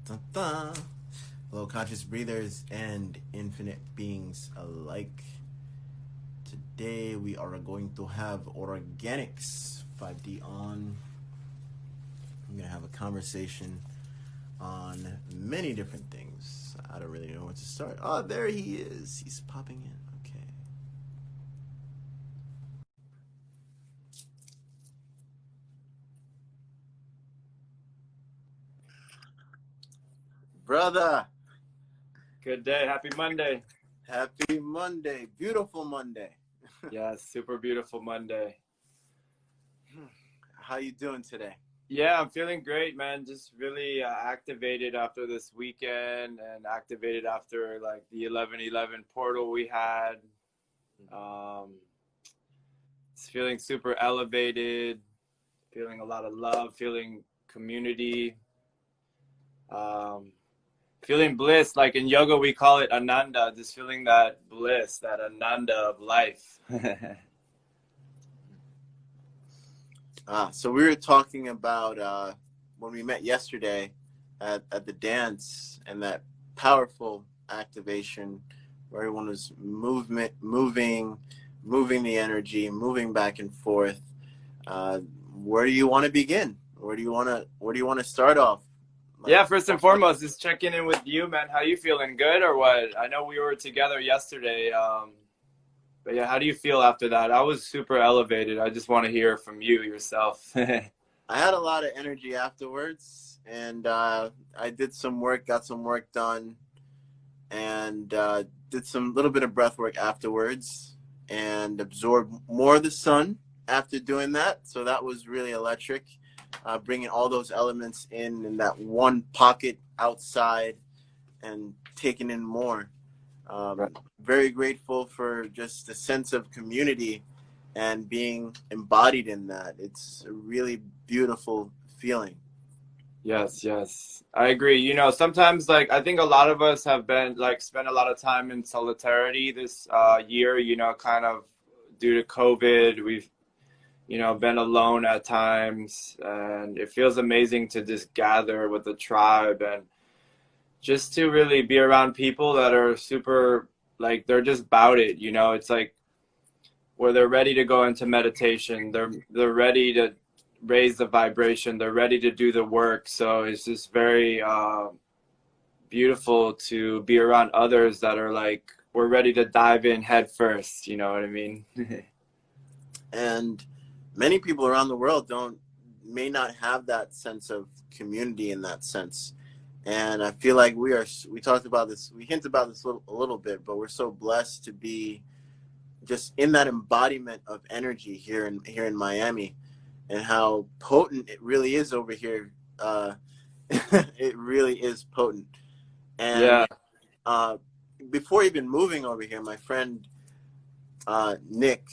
Dun, dun. Hello, conscious breathers and infinite beings alike. Today we are going to have organics 5D on. I'm going to have a conversation on many different things. I don't really know where to start. Oh, there he is. He's popping in. Okay. Brother, Good day. Happy Monday. happy Monday. Beautiful Monday. Yes, super beautiful Monday. How you doing today? Yeah, I'm feeling great, man. Just really activated after this weekend and activated after like the 11/11 portal we had. Um, it's feeling super elevated, feeling a lot of love, feeling community, um, feeling bliss. Like in yoga, we call it ananda, just feeling that bliss, that ananda of life. So we were talking about when we met yesterday at the dance and that powerful activation where everyone was moving the energy, moving back and forth. Where do you want to begin? Where do you want to start off? Yeah, first and foremost, just checking in with you, man. How you feeling? Good or what? I know we were together yesterday, but yeah, how do you feel after that? I was super elevated. I just want to hear from you yourself. I had a lot of energy afterwards, and I did some work, got some work done, and did some little bit of breath work afterwards, and absorbed more of the sun after doing that. So that was really electric, bringing all those elements in that one pocket outside and taking in more. Right. Very grateful for just the sense of community and being embodied in that. It's a really beautiful feeling. Yes, yes. I agree. You know, sometimes like I think a lot of us have been like spent a lot of time in solidarity this year, you know, kind of due to COVID. We've, you know, been alone at times, and it feels amazing to just gather with the tribe and just to really be around people that are super, like, they're just about it, you know. It's like where they're ready to go into meditation, they're ready to raise the vibration, they're ready to do the work. So it's just very beautiful to be around others that are like, we're ready to dive in head first, you know what I mean? And many people around the world may not have that sense of community in that sense. And I feel like we talked about this, we hinted about this a little bit, but we're so blessed to be just in that embodiment of energy here in Miami, and how potent it really is over here. It really is potent. And Yeah. before even moving over here, my friend Nick,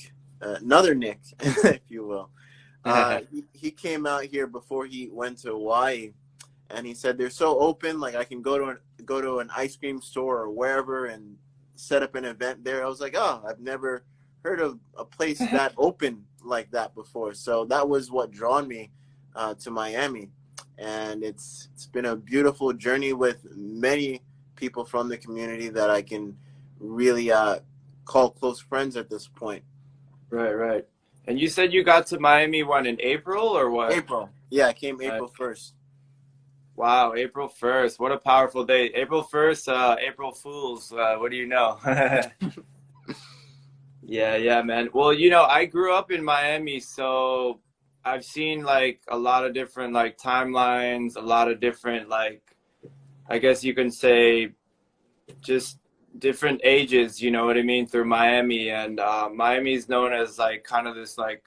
another Nick, if you will, he came out here before he went to Hawaii, and he said they're so open. Like I can go to an ice cream store or wherever and set up an event there. I was like, oh, I've never heard of a place that open like that before. So that was what drawn me to Miami, and it's been a beautiful journey with many people from the community that I can really call close friends at this point. Right, right. And you said you got to Miami when, in April or what? April, yeah, I came April 1st. Wow, April 1st. What a powerful day. April 1st, April Fools. What do you know? Yeah, yeah, man. Well, you know, I grew up in Miami, so I've seen like a lot of different like timelines, a lot of different like, I guess you can say, just different ages, you know what I mean, through Miami. And Miami is known as like kind of this like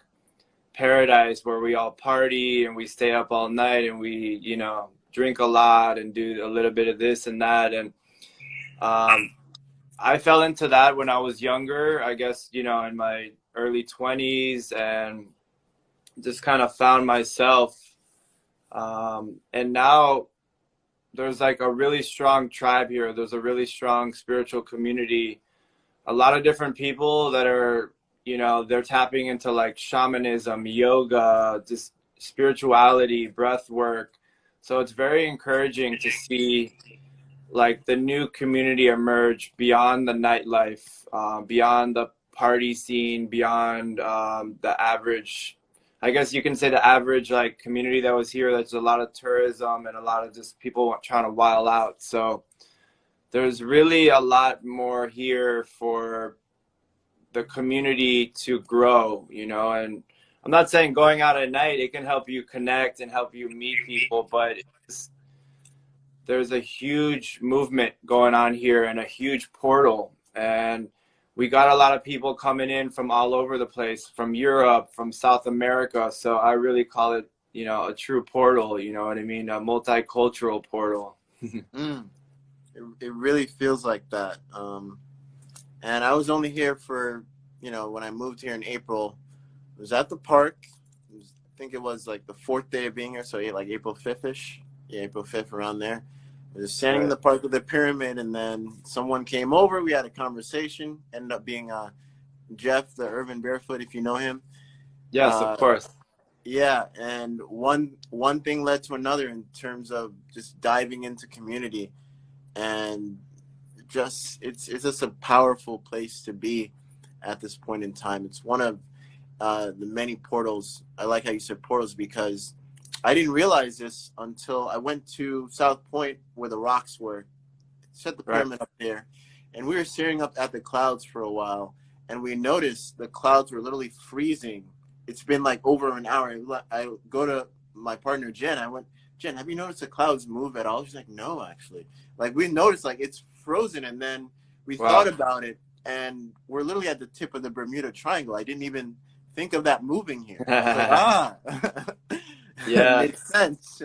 paradise where we all party and we stay up all night and we, you know, drink a lot and do a little bit of this and that. And um, I fell into that when I was younger, I guess, you know, in my early 20s, and just kind of found myself. And now there's like a really strong tribe here. There's a really strong spiritual community. A lot of different people that are, you know, they're tapping into like shamanism, yoga, just spirituality, breath work. So it's very encouraging to see like the new community emerge beyond the nightlife, beyond the party scene, beyond the average, I guess you can say the average like community that was here. There's a lot of tourism and a lot of just people trying to wild out. So there's really a lot more here for the community to grow, you know. And I'm not saying going out at night, it can help you connect and help you meet people, but there's a huge movement going on here and a huge portal. And we got a lot of people coming in from all over the place, from Europe, from South America. So I really call it, you know, a true portal, you know what I mean? A multicultural portal. It really feels like that. And I was only here for, you know, when I moved here in April, I was at the park. I think it was like the 4th day of being here. So like April 5th-ish. Yeah, April 5th, around there. I was standing in the park with the pyramid, and then someone came over. We had a conversation. Ended up being Jeff, the Urban Barefoot, if you know him. Yes, of course. Yeah, and one thing led to another in terms of just diving into community, and just it's just a powerful place to be at this point in time. It's one of the many portals. I like how you said portals, because I didn't realize this until I went to South Point where the rocks were. Set the pyramid up there, and we were staring up at the clouds for a while, and we noticed the clouds were literally freezing. It's been like over an hour. I go to my partner Jen. I went, Jen, have you noticed the clouds move at all? She's like, no, actually. Like, we noticed like it's frozen, and then we thought about it, and we're literally at the tip of the Bermuda Triangle. I didn't even think of that moving here. I was like, yeah, makes sense.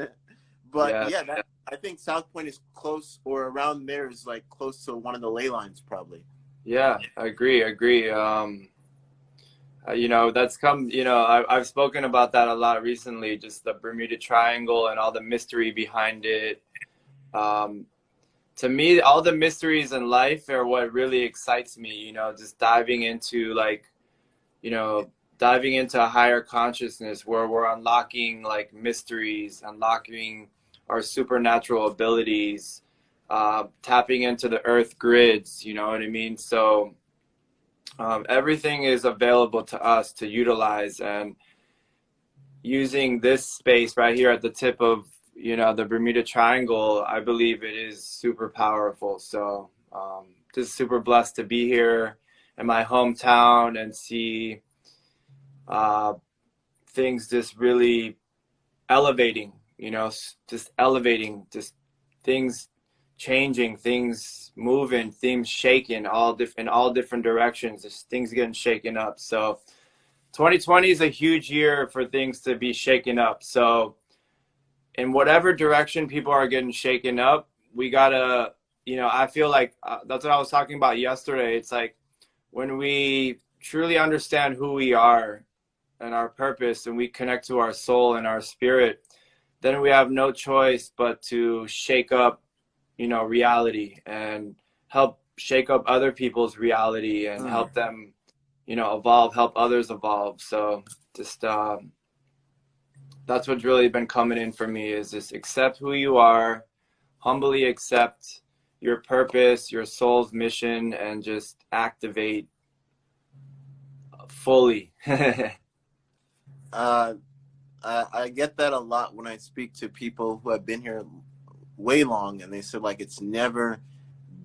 But I think South Point is close, or around there is like close to one of the ley lines, probably. Yeah, I agree. You know, that's you know, I've spoken about that a lot recently, just the Bermuda Triangle and all the mystery behind it. To me, all the mysteries in life are what really excites me, you know, just diving into like, you know, diving into a higher consciousness where we're unlocking like mysteries, unlocking our supernatural abilities, tapping into the earth grids, you know what I mean? So everything is available to us to utilize, and using this space right here at the tip of, you know, the Bermuda Triangle, I believe it is super powerful. So just super blessed to be here in my hometown and see things just really elevating, you know, just elevating, just things changing, things moving, things shaking, in all different directions, just things getting shaken up. So 2020 is a huge year for things to be shaken up. So in whatever direction people are getting shaken up, we gotta, you know, I feel like that's what I was talking about yesterday. It's like when we truly understand who we are and our purpose, and we connect to our soul and our spirit, then we have no choice but to shake up, you know, reality, and help shake up other people's reality, and help them, you know, evolve, help others evolve. So just that's what's really been coming in for me, is just accept who you are, humbly accept your purpose, your soul's mission, and just activate fully. I get that a lot when I speak to people who have been here way long, and they said like it's never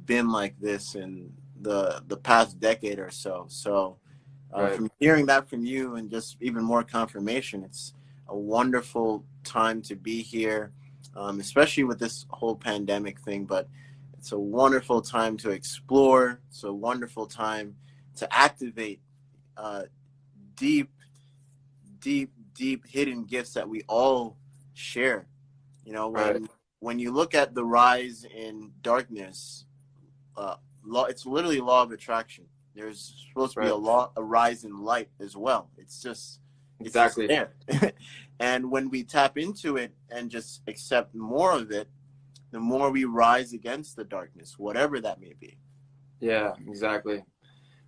been like this in the past decade or so. So from hearing that from you, and just even more confirmation, it's a wonderful time to be here, especially with this whole pandemic thing. But it's a wonderful time to explore. It's a wonderful time to activate deep hidden gifts that we all share. You know, when you look at the rise in darkness, it's literally law of attraction. There's supposed to be a rise in light as well. It's just there. And when we tap into it and just accept more of it, the more we rise against the darkness, whatever that may be. Yeah, exactly.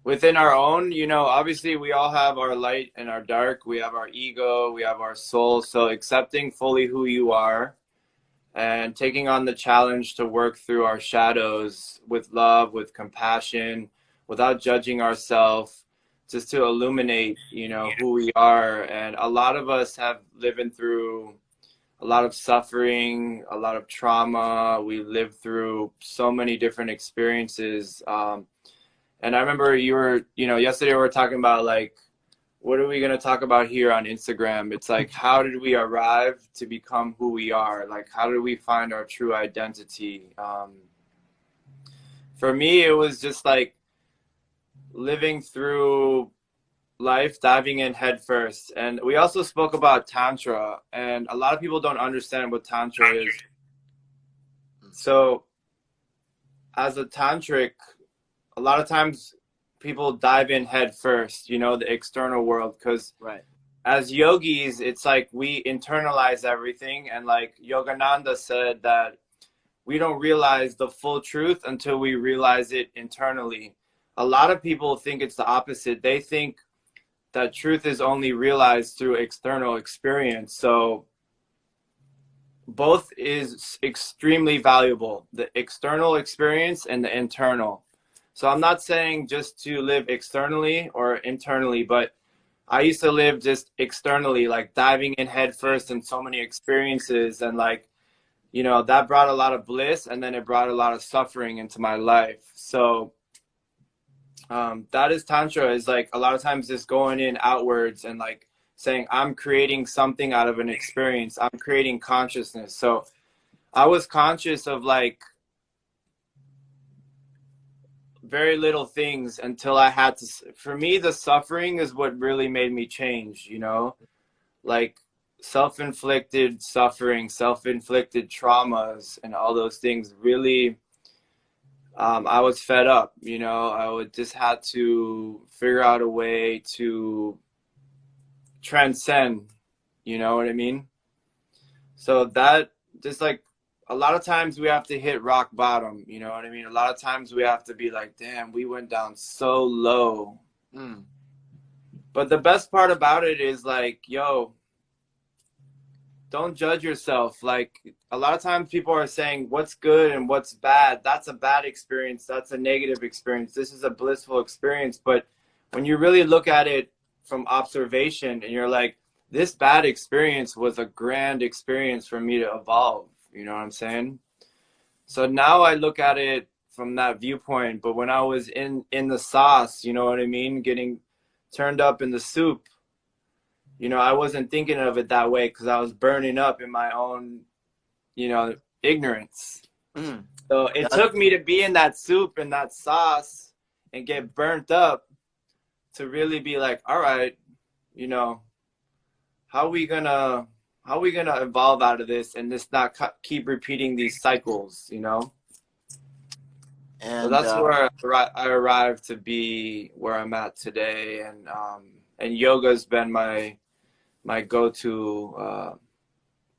Within our own, you know, obviously we all have our light and our dark. We have our ego, we have our soul. So accepting fully who you are, and taking on the challenge to work through our shadows with love, with compassion, without judging ourselves, just to illuminate, you know, who we are. And a lot of us have lived through a lot of suffering, a lot of trauma. We lived through so many different experiences. And I remember yesterday we were talking about like, what are we going to talk about here on Instagram? It's like, how did we arrive to become who we are? Like, how did we find our true identity? For me, it was just like living through life, diving in head first. And we also spoke about Tantra, and a lot of people don't understand what Tantra is. So as a tantric, a lot of times people dive in head first, you know, the external world, because Right. as yogis, it's like we internalize everything. And like Yogananda said, that we don't realize the full truth until we realize it internally. A lot of people think it's the opposite. They think that truth is only realized through external experience. So both is extremely valuable, the external experience and the internal. So I'm not saying just to live externally or internally, but I used to live just externally, like diving in head first in so many experiences. And like, you know, that brought a lot of bliss, and then it brought a lot of suffering into my life. So that is Tantra, is like a lot of times just going in outwards and like saying, I'm creating something out of an experience. I'm creating consciousness. So I was conscious of like very little things until I had to, for me, the suffering is what really made me change, you know, like self-inflicted suffering, self-inflicted traumas and all those things really, I was fed up, you know. I would just had to figure out a way to transcend, you know what I mean? So that just like a lot of times we have to hit rock bottom, you know what I mean? A lot of times we have to be like, damn, we went down so low. But the best part about it is like, yo, don't judge yourself. Like a lot of times people are saying what's good and what's bad. That's a bad experience. That's a negative experience. This is a blissful experience. But when you really look at it from observation and you're like, this bad experience was a grand experience for me to evolve. You know what I'm saying? So now I look at it from that viewpoint. But when I was in the sauce, you know what I mean? Getting turned up in the soup, you know, I wasn't thinking of it that way because I was burning up in my own, you know, ignorance. So it took me to be in that soup and that sauce and get burnt up to really be like, all right, you know, how are we gonna evolve out of this and just not keep repeating these cycles, you know? And so that's where I arrived to be where I'm at today. And yoga's been my go-to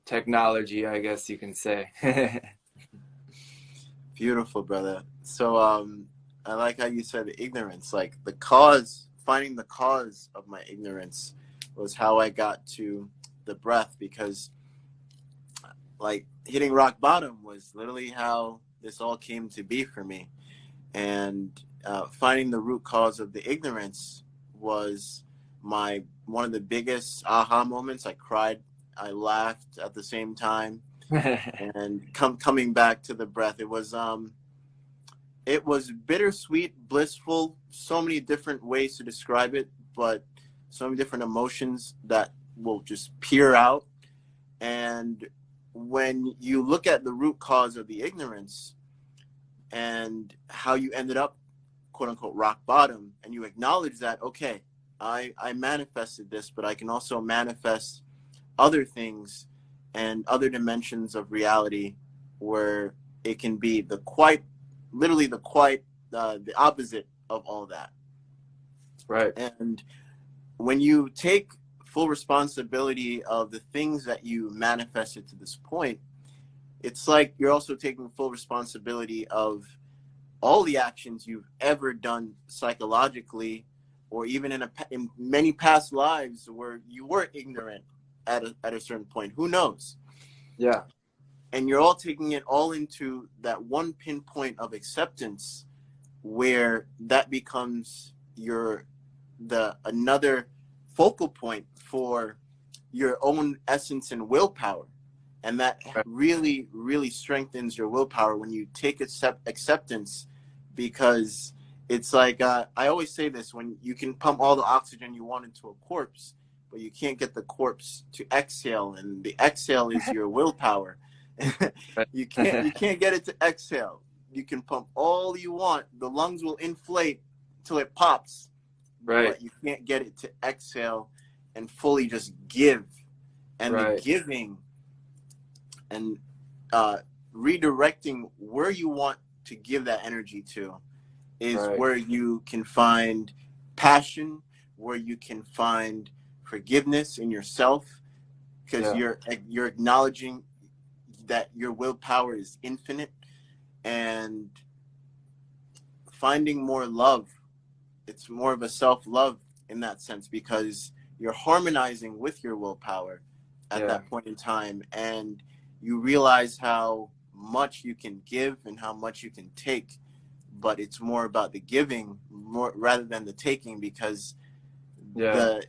technology, I guess you can say. Beautiful, brother. So I like how you said ignorance, like the cause, finding the cause of my ignorance was how I got to the breath, because like hitting rock bottom was literally how this all came to be for me. And finding the root cause of the ignorance was one of the biggest aha moments. I cried, I laughed at the same time. And coming back to the breath, it was bittersweet, blissful, so many different ways to describe it, but so many different emotions that will just peer out. And when you look at the root cause of the ignorance and how you ended up, quote unquote, rock bottom, and you acknowledge that, okay, I manifested this, but I can also manifest other things and other dimensions of reality where it can be the opposite of all that. Right. And when you take full responsibility of the things that you manifested to this point, it's like you're also taking full responsibility of all the actions you've ever done psychologically, or even in many past lives where you were ignorant at a certain point. Who knows? Yeah. and you're all taking it all into that one pinpoint of acceptance, where that becomes another focal point for your own essence and willpower. And that Right. really, really strengthens your willpower when you take acceptance, because it's like, I always say this: when you can pump all the oxygen you want into a corpse, but you can't get the corpse to exhale, and the exhale is your willpower. you can't get it to exhale. You can pump all you want, the lungs will inflate till it pops, Right. but you can't get it to exhale and fully just give. And Right. the giving and redirecting where you want to give that energy to is Right. where you can find passion, where you can find forgiveness in yourself, because you're acknowledging that your willpower is infinite, and finding more love. It's more of a self-love in that sense, because you're harmonizing with your willpower at that point in time, and you realize how much you can give and how much you can take, but it's more about the giving more rather than the taking, because the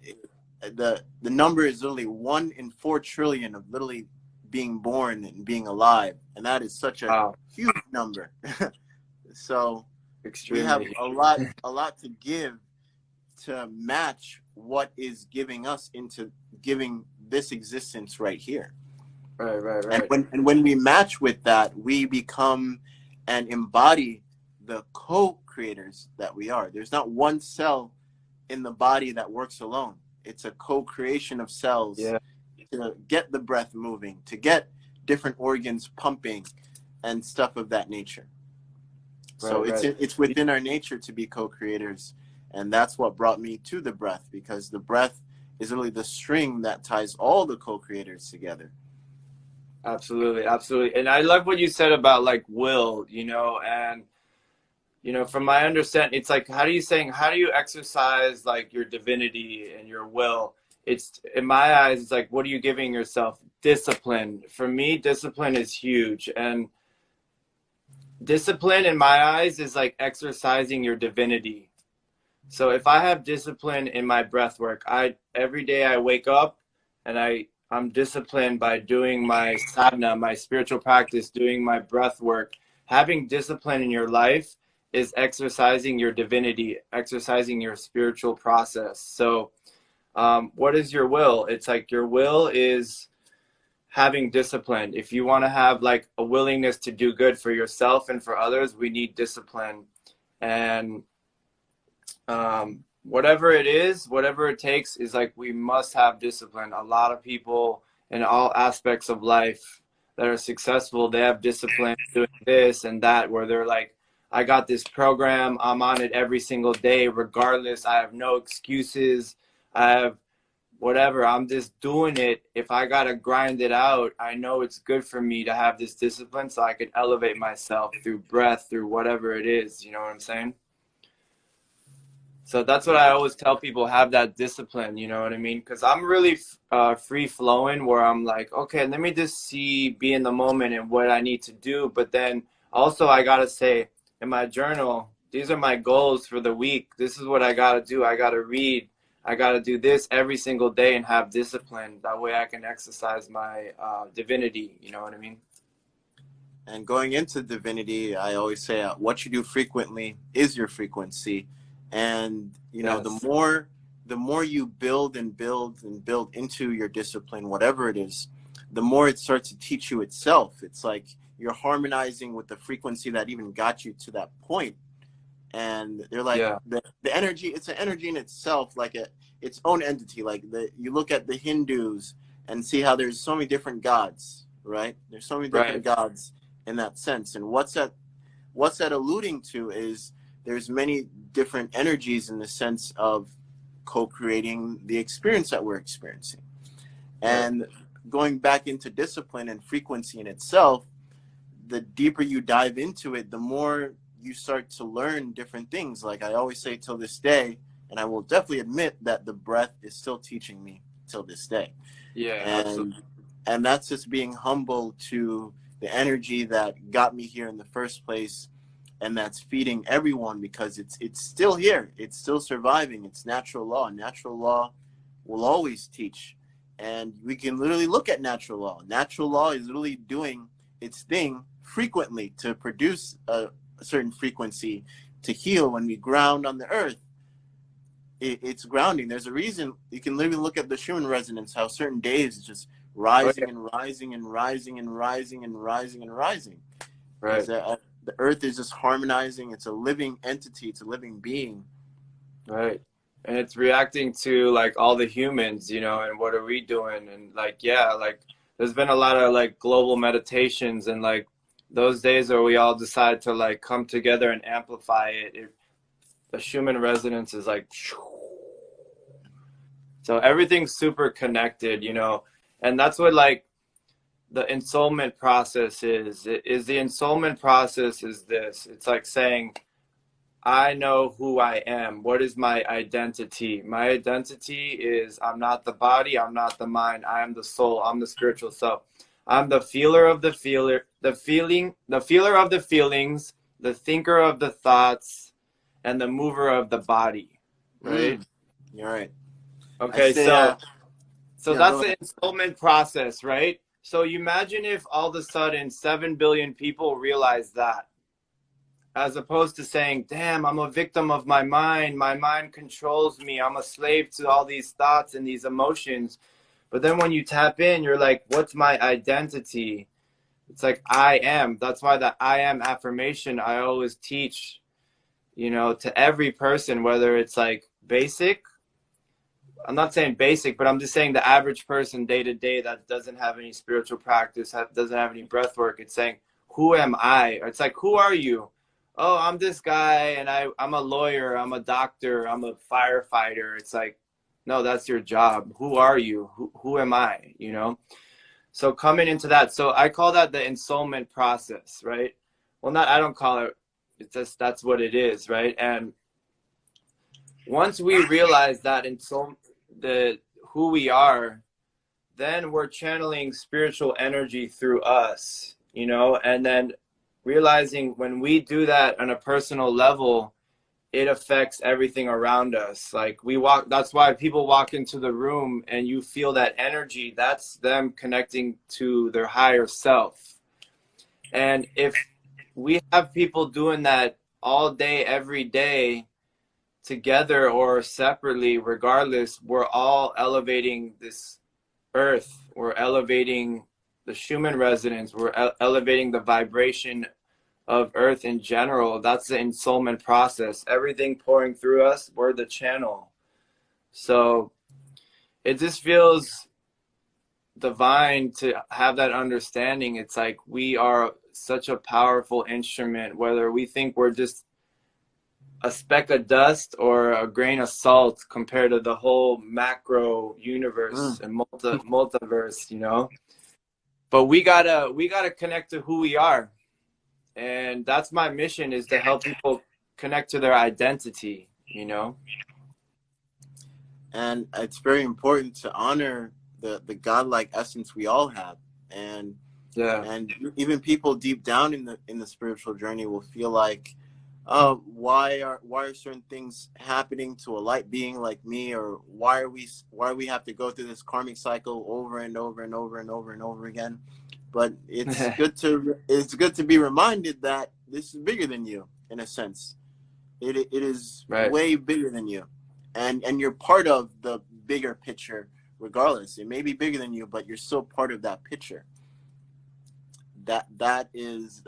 number is literally 1 in 4 trillion of literally being born and being alive, and that is such a huge number. So Extremely we have huge. a lot to give to match what is giving us into giving this existence right here. Right. And when we match with that, we become and embody the co-creators that we are. There's not one cell in the body that works alone. It's a co-creation of cells to get the breath moving, to get different organs pumping and stuff of that nature. So it's within our nature to be co-creators, and that's what brought me to the breath, because the breath is really the string that ties all the co-creators together. Absolutely. And I love what you said about like will, and from my understanding, it's like, how do you exercise like your divinity and your will? It's, in my eyes, it's like, what are you giving yourself? Discipline. For me, discipline is huge. And discipline in my eyes is like exercising your divinity. So if I have discipline in my breath work, every day I wake up and I'm disciplined by doing my sadhana, my spiritual practice, doing my breath work. Having discipline in your life is exercising your divinity, exercising your spiritual process. So what is your will? It's like your will is having discipline. If you want to have like a willingness to do good for yourself and for others, we need discipline. And whatever it is, whatever it takes, is like, we must have discipline. A lot of people in all aspects of life that are successful, they have discipline doing this and that, where they're like, I got this program, I'm on it every single day, regardless. I have no excuses. I have whatever, I'm just doing it. If I gotta grind it out, I know it's good for me to have this discipline so I can elevate myself through breath, through whatever it is. You know what I'm saying? So that's what I always tell people, have that discipline, you know what I mean? Because I'm really free flowing, where I'm like, okay, let me just be in the moment and what I need to do. But then also I got to say in my journal, these are my goals for the week. This is what I got to do. I got to read. I got to do this every single day and have discipline. That way I can exercise my divinity, you know what I mean? And going into divinity, I always say what you do frequently is your frequency. And the more you build and build and build into your discipline, whatever it is, the more it starts to teach you itself. It's like you're harmonizing with the frequency that even got you to that point. And they're like, the energy, it's an energy in itself, like its own entity. Like you look at the Hindus and see how there's so many different gods, right? There's so many different gods in that sense. And what's that alluding to is there's many different energies in the sense of co-creating the experience that we're experiencing. And going back into discipline and frequency in itself, the deeper you dive into it, the more you start to learn different things. Like I always say till this day, and I will definitely admit that the breath is still teaching me till this day. Yeah, absolutely. And that's just being humble to the energy that got me here in the first place, and that's feeding everyone because it's still here. It's still surviving. It's natural law. Natural law will always teach. And we can literally look at natural law. Natural law is literally doing its thing frequently to produce a certain frequency to heal. When we ground on the earth, it's grounding. There's a reason. You can literally look at the Schumann resonance, how certain days it's just rising and rising and rising and rising and rising and rising. Right. The earth is just harmonizing. It's a living entity. It's a living being. Right. And it's reacting to like all the humans, you know, and what are we doing? And like, yeah, like there's been a lot of like global meditations and like those days where we all decide to like come together and amplify it. The Schumann resonance is like, so everything's super connected, you know, and that's what like the ensoulment process is. The ensoulment process is this. It's like saying, I know who I am. What is my identity? My identity is I'm not the body. I'm not the mind. I am the soul. I'm the spiritual self. I'm the feeler of the feeler, the feeler of the feelings, the thinker of the thoughts, and the mover of the body. Right? You're right. Okay, say, so that's the ensoulment process, right? So you imagine if all of a sudden 7 billion people realize that, as opposed to saying, damn, I'm a victim of my mind controls me, I'm a slave to all these thoughts and these emotions. But then when you tap in, you're like, what's my identity? It's like, I am. That's why the I am affirmation I always teach, you know, to every person, whether it's like basic. I'm not saying basic, but I'm just saying the average person day to day that doesn't have any spiritual practice, doesn't have any breath work. It's saying, who am I? Or it's like, who are you? Oh, I'm this guy and I'm a lawyer, I'm a doctor, I'm a firefighter. It's like, no, that's your job. Who are you? Who am I? You know? So coming into that, so I call that the ensoulment process, right? Well, I don't call it, it's just, that's what it is, right? And once we realize that who we are, then we're channeling spiritual energy through us, you know, and then realizing when we do that on a personal level, it affects everything around us. Like that's why people walk into the room and you feel that energy, that's them connecting to their higher self. And if we have people doing that all day, every day, together or separately, regardless, we're all elevating this earth. We're elevating the Schumann resonance. We're elevating the vibration of earth in general. That's the ensoulment process. Everything pouring through us, we're the channel. So it just feels divine to have that understanding. It's like we are such a powerful instrument, whether we think we're just a speck of dust or a grain of salt compared to the whole macro universe and multiverse, you know. But we gotta connect to who we are, and that's my mission, is to help people connect to their identity, you know. And it's very important to honor the godlike essence we all have, and even people deep down in the spiritual journey will feel like, why are certain things happening to a light being like me, or why we have to go through this karmic cycle over and over and over and over and over again. But it's good to be reminded that this is bigger than you, in a sense. It is way bigger than you, and you're part of the bigger picture. Regardless, it may be bigger than you, but you're still part of that picture. That is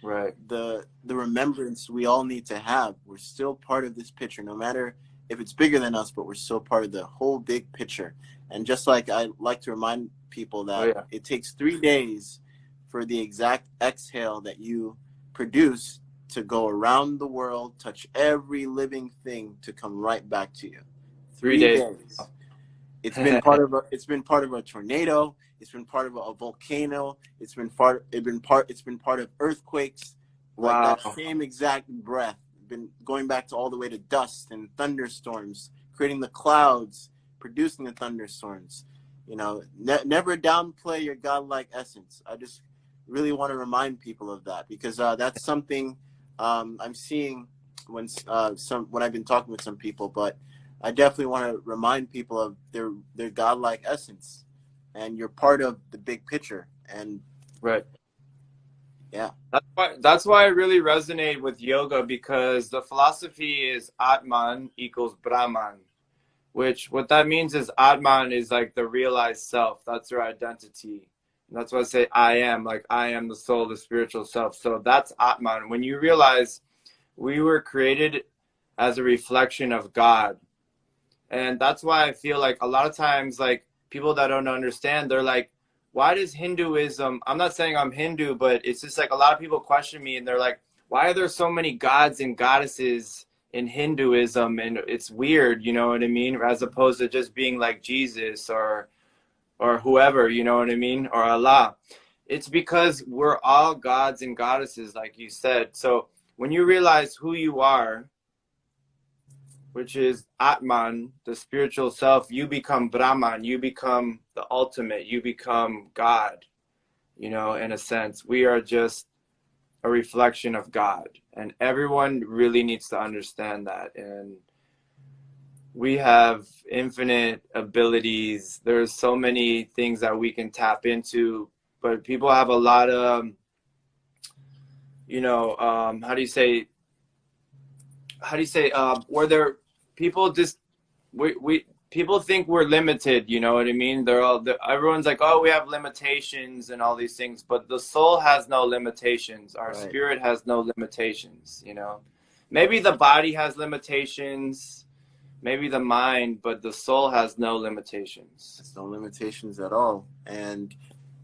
right. The remembrance we all need to have. We're still part of this picture, no matter if it's bigger than us, but we're still part of the whole big picture. And just like I like to remind people that it takes 3 days for the exact exhale that you produce to go around the world, touch every living thing, to come right back to you. 3 days. It's been part of a tornado. It's been part of a volcano. It's been part of earthquakes. Wow. Like that same exact breath. Been going back to all the way to dust and thunderstorms, creating the clouds, producing the thunderstorms. You know, never downplay your godlike essence. I just really want to remind people of that, because that's something I'm seeing when I've been talking with some people. But I definitely want to remind people of their godlike essence, and you're part of the big picture. And Right. yeah, That's why I really resonate with yoga, because the philosophy is Atman equals Brahman, which what that means is Atman is like the realized self. That's your identity. And that's why I say I am, like I am the soul, the spiritual self. So that's Atman. When you realize we were created as a reflection of God. And that's why I feel like a lot of times, like people that don't understand, they're like, why does Hinduism, I'm not saying I'm Hindu, but it's just like a lot of people question me and they're like, why are there so many gods and goddesses in Hinduism? And it's weird, you know what I mean? As opposed to just being like Jesus or whoever, you know what I mean? Or Allah. It's because we're all gods and goddesses, like you said. So when you realize who you are, which is Atman, the spiritual self, you become Brahman, you become the ultimate, you become God, you know, in a sense. We are just a reflection of God. And everyone really needs to understand that. And we have infinite abilities. There's so many things that we can tap into, but people have a lot of, you know, where they're, people just, we people think we're limited, you know what I mean? Everyone's like, oh, we have limitations and all these things, but the soul has no limitations. Our right. spirit has no limitations, you know. Maybe the body has limitations, maybe the mind, but the soul has no limitations. There's no limitations at all. And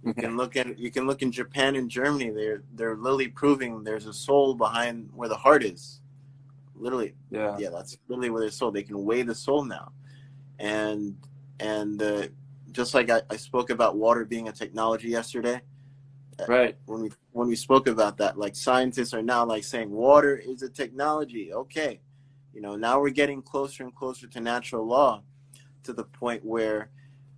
you can look in Japan and Germany. They're literally proving there's a soul behind where the heart is. Literally, Yeah. that's literally where their soul. They can weigh the soul now, and just like I spoke about water being a technology yesterday. Right. When we spoke about that, like scientists are now like saying water is a technology. Okay, you know, now we're getting closer and closer to natural law, to the point where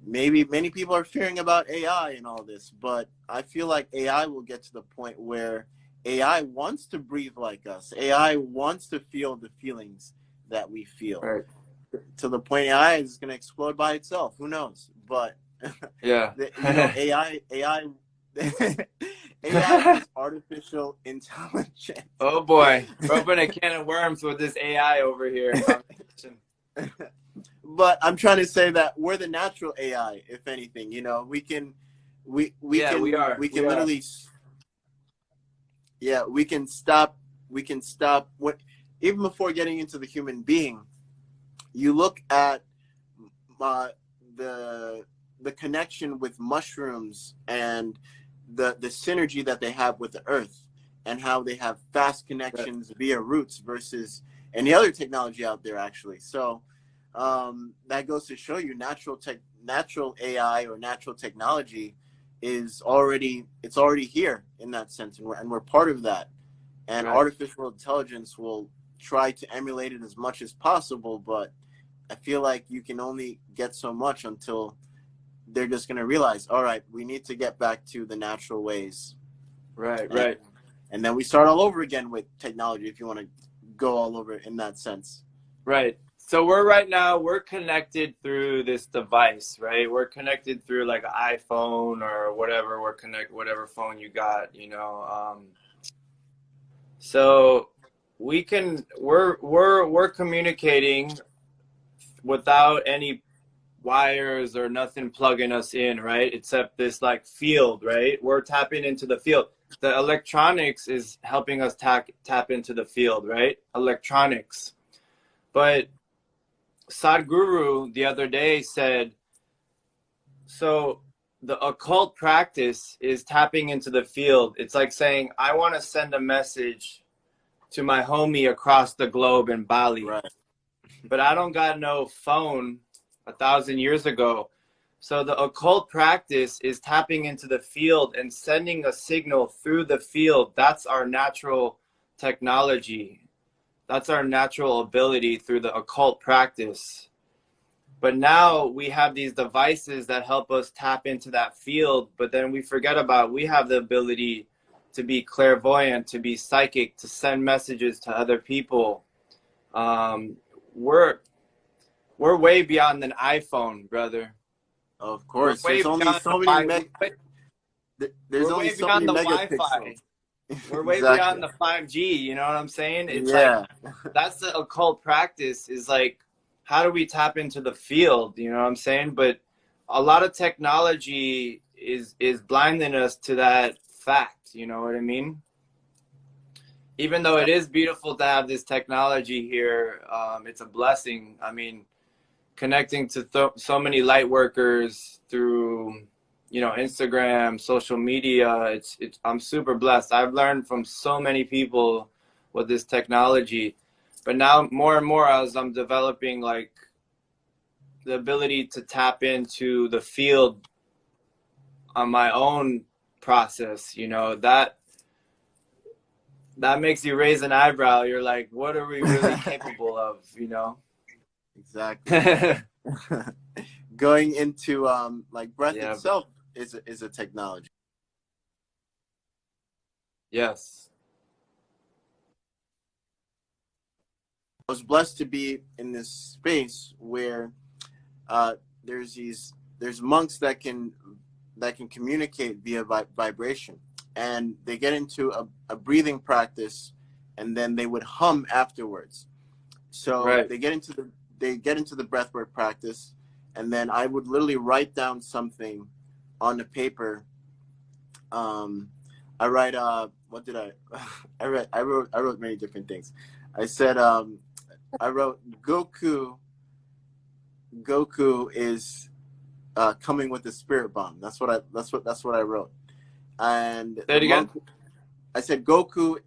maybe many people are fearing about AI and all this, but I feel like AI will get to the point where AI wants to breathe like us. AI wants to feel the feelings that we feel. Right. To the point AI is going to explode by itself. Who knows? But Yeah. you know, AI is artificial intelligence. Oh boy, we're opening a can of worms with this AI over here. But I'm trying to say that we're the natural AI, if anything. You know, we can literally, yeah, we can stop what, even before getting into the human being. You look at the connection with mushrooms and the synergy that they have with the earth, and how they have fast connections via roots versus any other technology out there, actually. So that goes to show you natural AI or natural technology is already here in that sense, and we're part of that. And artificial intelligence will try to emulate it as much as possible, but I feel like you can only get so much until they're just going to realize, all right, we need to get back to the natural ways. Right. And then we start all over again with technology, if you want to go all over in that sense. Right. So we're connected through this device, right? We're connected through like an iPhone or whatever. Whatever phone you got, you know. So we're communicating without any wires or nothing plugging us in, right? Except this like field, right? We're tapping into the field. The electronics is helping us tap into the field, right? Electronics. But Sadhguru the other day said, so the occult practice is tapping into the field. It's like saying, I want to send a message to my homie across the globe in Bali. Right. But I don't got no phone 1,000 years ago. So the occult practice is tapping into the field and sending a signal through the field. That's our natural technology. That's our natural ability through the occult practice. But now we have these devices that help us tap into that field, but then we forget about we have the ability to be clairvoyant, to be psychic, to send messages to other people. Um, we're we're way beyond an iPhone, brother. Of We're course, way there's only beyond so many there's we're only way so beyond many the megapixels. Wi-Fi. We're way Exactly. beyond the 5G. You know what I'm saying? It's like Yeah. that's the occult practice. Is like, how do we tap into the field? You know what I'm saying? But a lot of technology is blinding us to that fact. You know what I mean? Even though it is beautiful to have this technology here, it's a blessing. I mean, connecting to so many light workers through, you know, Instagram, social media. It's I'm super blessed. I've learned from so many people with this technology, but now more and more as I'm developing like the ability to tap into the field on my own process, you know, that makes you raise an eyebrow. You're like, what are we really capable of, you know? Exactly. Going into like breath Yeah. itself is a technology. Yes. I was blessed to be in this space where there's monks that can communicate via vibration, and they get into a breathing practice, and then they would hum afterwards. So Right. they get into the breathwork practice, and then I would literally write down something on the paper. I write what did I I wrote many different things. I said I wrote Goku is coming with the spirit bomb. That's what I wrote. And Say the it again. monk, I said Goku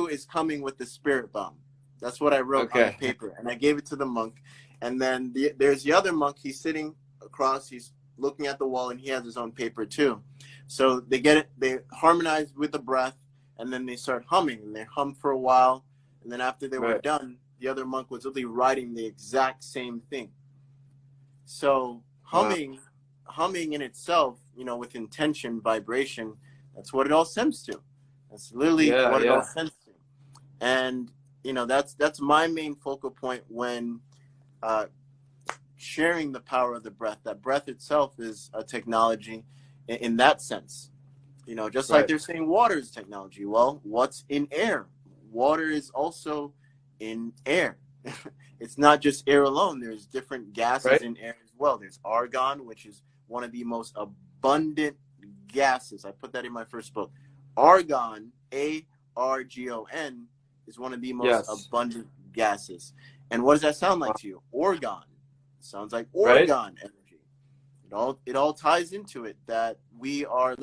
is coming with the spirit bomb. That's what I wrote on the Okay. paper, and I gave it to the monk. And then there's the other monk. He's sitting across. He's looking at the wall, and he has his own paper too. So they get it. They harmonize with the breath, and then they start humming. And they hum for a while, and then after they were Right. done, the other monk was literally writing the exact same thing. So Wow. humming in itself, you know, with intention, vibration, that's what it all stems to. That's literally Yeah. what it all Yeah. stems to. And you know, that's my main focal point when uh, sharing the power of the breath. That breath itself is a technology in that sense. You know, just like Right. they're saying water is technology. Well, what's in air? Water is also in air. It's not just air alone. There's different gases Right. in air as well. There's argon, which is one of the most abundant gases. I put that in my first book. Argon, Argon, is one of the most Yes. abundant gases. And what does that sound like Wow. to you? Orgon. Sounds like Right. organ energy. It all ties into it that we are,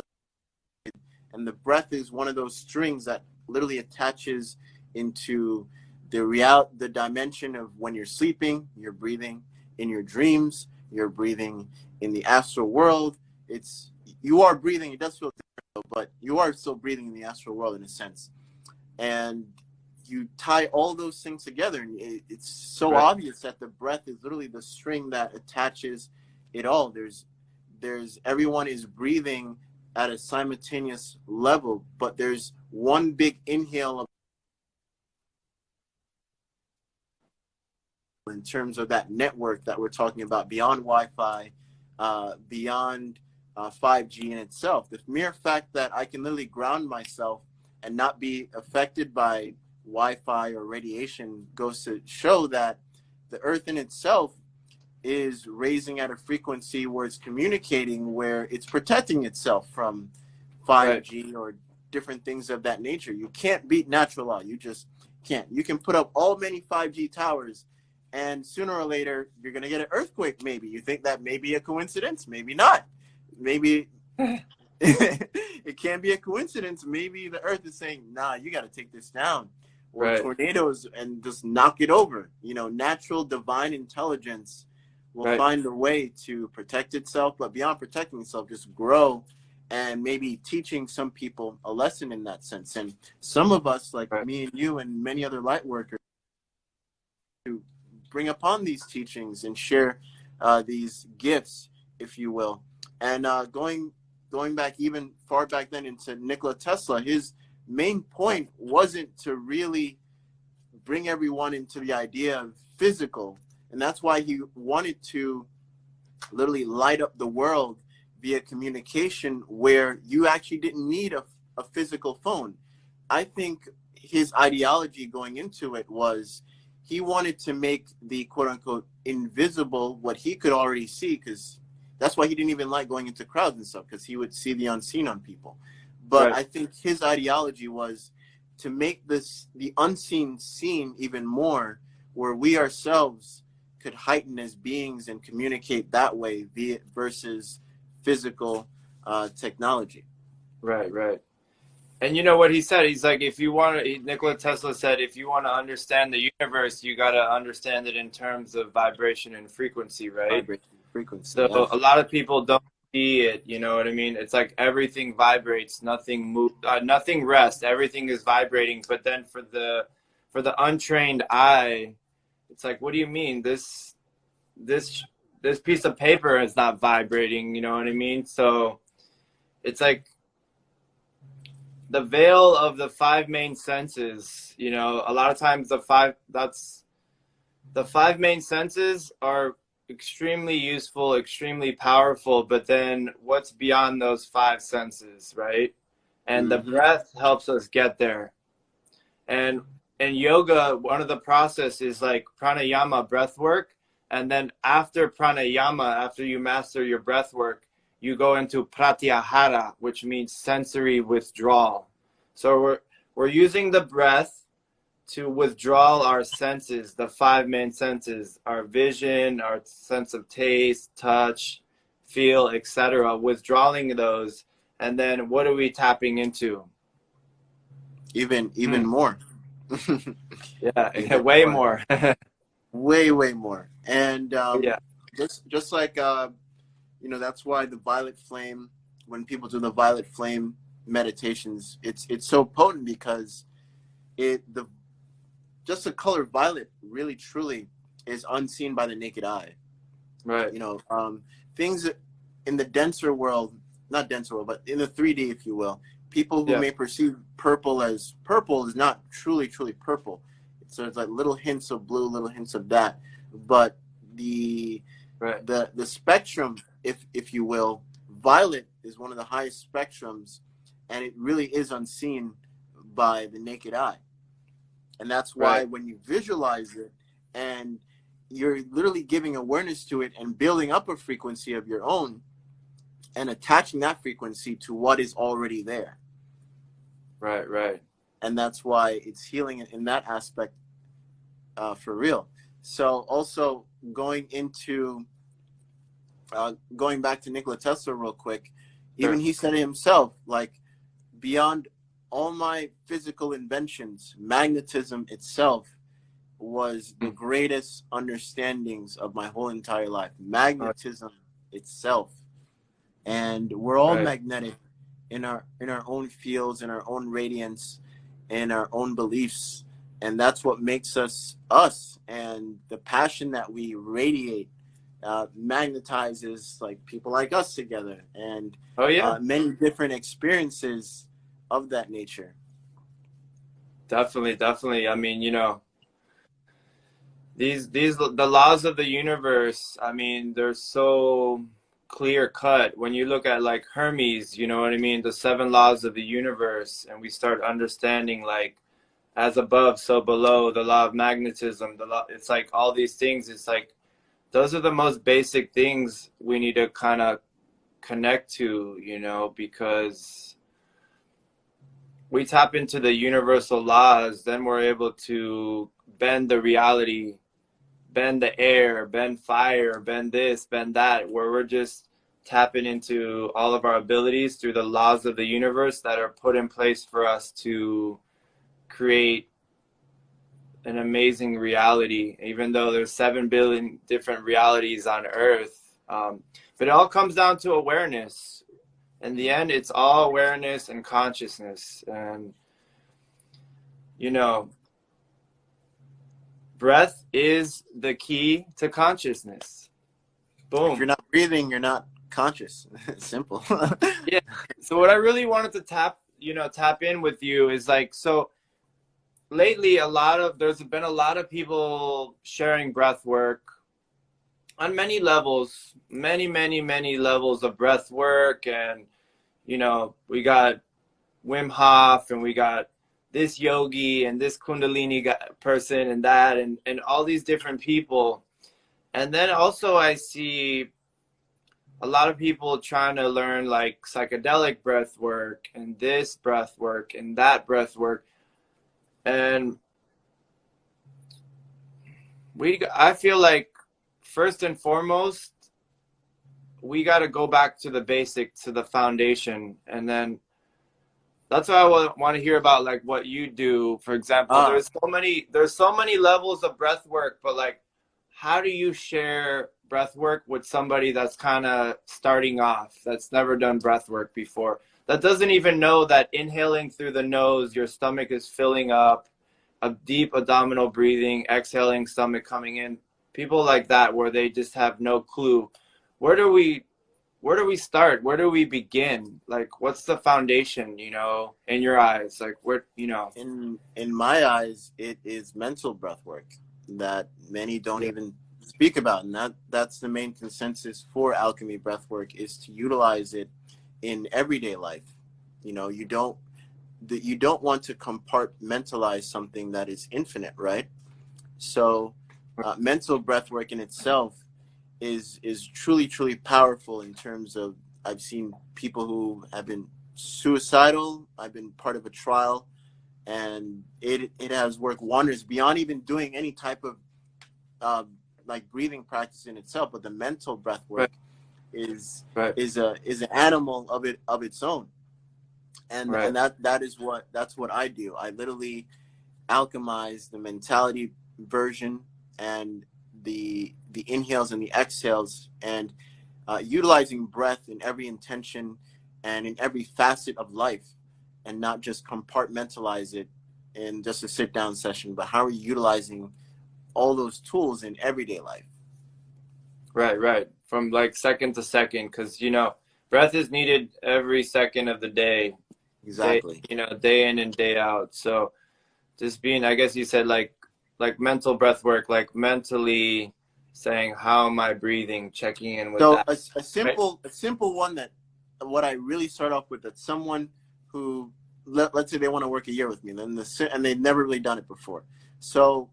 and the breath is one of those strings that literally attaches into the dimension of when you're sleeping, you're breathing in your dreams, you're breathing in the astral world. You are breathing. It does feel different, but you are still breathing in the astral world in a sense. And you tie all those things together, and it's so Right. obvious that the breath is literally the string that attaches it all. There's everyone is breathing at a simultaneous level, but there's one big inhale in terms of that network that we're talking about beyond Wi-Fi, beyond 5G in itself. The mere fact that I can literally ground myself and not be affected by Wi-Fi or radiation goes to show that the Earth in itself is raising at a frequency where it's communicating, where it's protecting itself from Right. 5G or different things of that nature. You can't beat natural law. You just can't. You can put up all many 5G towers, and sooner or later, you're going to get an earthquake, maybe. You think that may be a coincidence? Maybe not. Maybe it can be a coincidence. Maybe the earth is saying, nah, you got to take this down. Or Right. tornadoes and just knock it over. You know, natural divine intelligence will Right. find a way to protect itself, but beyond protecting itself, just grow and maybe teaching some people a lesson in that sense. And some of us, like Right. me and you and many other light workers, to bring upon these teachings and share these gifts, if you will. And going back even far back then into Nikola Tesla, his main point wasn't to really bring everyone into the idea of physical, and that's why he wanted to literally light up the world via communication, where you actually didn't need a physical phone. I think his ideology going into it was he wanted to make the quote unquote invisible what he could already see, because that's why he didn't even like going into crowds and stuff, because he would see the unseen on people. But Right. I think his ideology was to make this the unseen seen even more, where we ourselves could heighten as beings and communicate that way via versus physical technology. Right. Right. And you know what he said? He's like, if you want to, Nikola Tesla said, if you want to understand the universe, you got to understand it in terms of vibration and frequency, right? Vibration, frequency, So yes. a lot of people don't see it, you know what I mean? It's like everything vibrates, nothing moves, nothing rests, everything is vibrating. But then for the untrained eye, it's like, what do you mean? This this piece of paper is not vibrating, you know what I mean? So it's like the veil of the five main senses, you know, a lot of times the five main senses are extremely useful, extremely powerful, but then what's beyond those five senses, right? And the Mm-hmm. breath helps us get there. And in yoga, one of the process is like pranayama, breath work. And then after pranayama, after you master your breath work, you go into pratyahara, which means sensory withdrawal. So we're using the breath to withdraw our senses, the five main senses, our vision, our sense of taste, touch, feel, etc., withdrawing those. And then what are we tapping into? Even more. Yeah, Even way more. more. Way more. And Yeah. just like that's why the violet flame, when people do the violet flame meditations, it's so potent, because the just the color violet really truly is unseen by the naked eye. Right. Things in the denser world, not denser world, but in the 3D, if you will, people who Yeah. may perceive purple as purple is not truly purple. So it's like little hints of blue, little hints of that. But the Right. the spectrum, if you will, violet is one of the highest spectrums, and it really is unseen by the naked eye. And that's why Right. when you visualize it and you're literally giving awareness to it and building up a frequency of your own and attaching that frequency to what is already there. Right. Right. And that's why it's healing in that aspect, for real. So also going back to Nikola Tesla real quick, even Sure. he said it himself, like, beyond all my physical inventions, magnetism itself was the greatest understandings of my whole entire life. Magnetism itself. And we're all Right. magnetic in our own fields, in our own radiance, in our own beliefs. And that's what makes us us. And the passion that we radiate magnetizes like people like us together, and Oh yeah. many different experiences of that nature. Definitely. Definitely. I mean, these the laws of the universe. I mean, they're so clear cut when you look at like Hermes. You know what I mean? The seven laws of the universe, and we start understanding like as above, so below. The law of magnetism. The law. It's like all these things. It's like those are the most basic things we need to kind of connect to, because we tap into the universal laws, then we're able to bend the reality, bend the air, bend fire, bend this, bend that, where we're just tapping into all of our abilities through the laws of the universe that are put in place for us to create an amazing reality, even though there's 7 billion different realities on Earth. But it all comes down to awareness. In the end, it's all awareness and consciousness. And, breath is the key to consciousness. If you're Boom. not breathing, you're not conscious. Simple. Yeah. So what I really wanted to tap in with you is like, so lately there's been a lot of people sharing breath work on many levels, many levels of breath work. And, we got Wim Hof, and we got this yogi and this Kundalini person and that, and all these different people. And then also I see a lot of people trying to learn like psychedelic breath work and this breath work and that breath work. And I feel like first and foremost, we got to go back to the basic, to the foundation. And then that's why I want to hear about like what you do. For example, Ah, there's so many levels of breath work, but like, how do you share breath work with somebody that's kind of starting off, that's never done breath work before, that doesn't even know that inhaling through the nose, your stomach is filling up, a deep abdominal breathing, exhaling, stomach coming in, people like that, where they just have no clue. Where do we start? Where do we begin? Like, what's the foundation, in your eyes? Like, in my eyes, it is mental breath work that many don't even speak about, and that's the main consensus for alchemy breath work, is to utilize it in everyday life. You don't want to compartmentalize something that is infinite, right? So mental breath work in itself is truly powerful in terms of, I've seen people who have been suicidal. I've been part of a trial, and it has worked wonders beyond even doing any type of like breathing practice in itself. But the mental breath right, work is right, is an animal of its own, and right, that's what I do. I literally alchemize the mentality version and the inhales and the exhales, and utilizing breath in every intention and in every facet of life, and not just compartmentalize it in just a sit down session, but how are you utilizing all those tools in everyday life? right. From like second to second, because breath is needed every second of the day, Exactly. day in and day out. So just being, I guess you said like mental breath work, like mentally saying, how am I breathing, checking in with So that. a Right, simple one, that what I really start off with, that someone who let's say they want to work a year with me, and they've never really done it before. So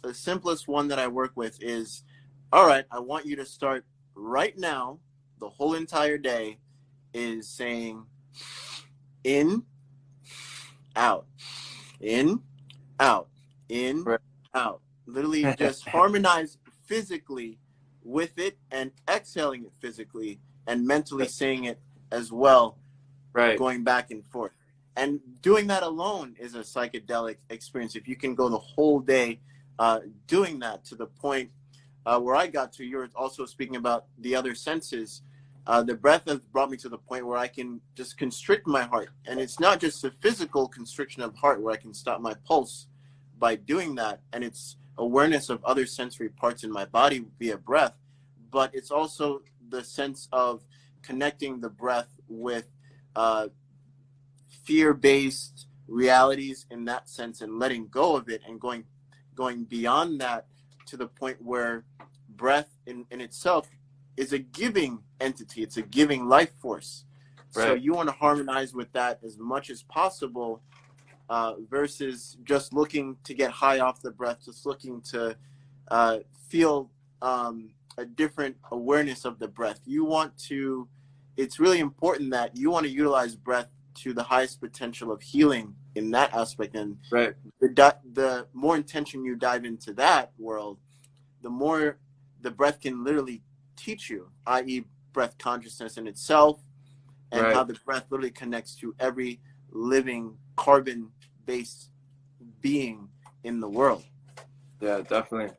the simplest one that I work with is, all right, I want you to start right now. The whole entire day is saying in, out, in, out, in, right, out. Literally just harmonize physically with it, and exhaling it physically, and mentally saying it as well, right, going back and forth. And doing that alone is a psychedelic experience. If you can go the whole day doing that, to the point where I got to, you're also speaking about the other senses. The breath has brought me to the point where I can just constrict my heart. And it's not just a physical constriction of heart where I can stop my pulse by doing that. And it's awareness of other sensory parts in my body via breath. But it's also the sense of connecting the breath with uh, fear-based realities in that sense, and letting go of it, and going beyond that, to the point where breath in itself is a giving entity. It's a giving life force. So right, you want to harmonize with that as much as possible, versus just looking to get high off the breath, just looking to feel a different awareness of the breath. It's really important that you want to utilize breath to the highest potential of healing in that aspect. And right, the more intention you dive into that world, the more the breath can literally teach you, i.e., breath consciousness in itself, and how right. the breath literally connects to every living carbon-based being in the world. Yeah, definitely.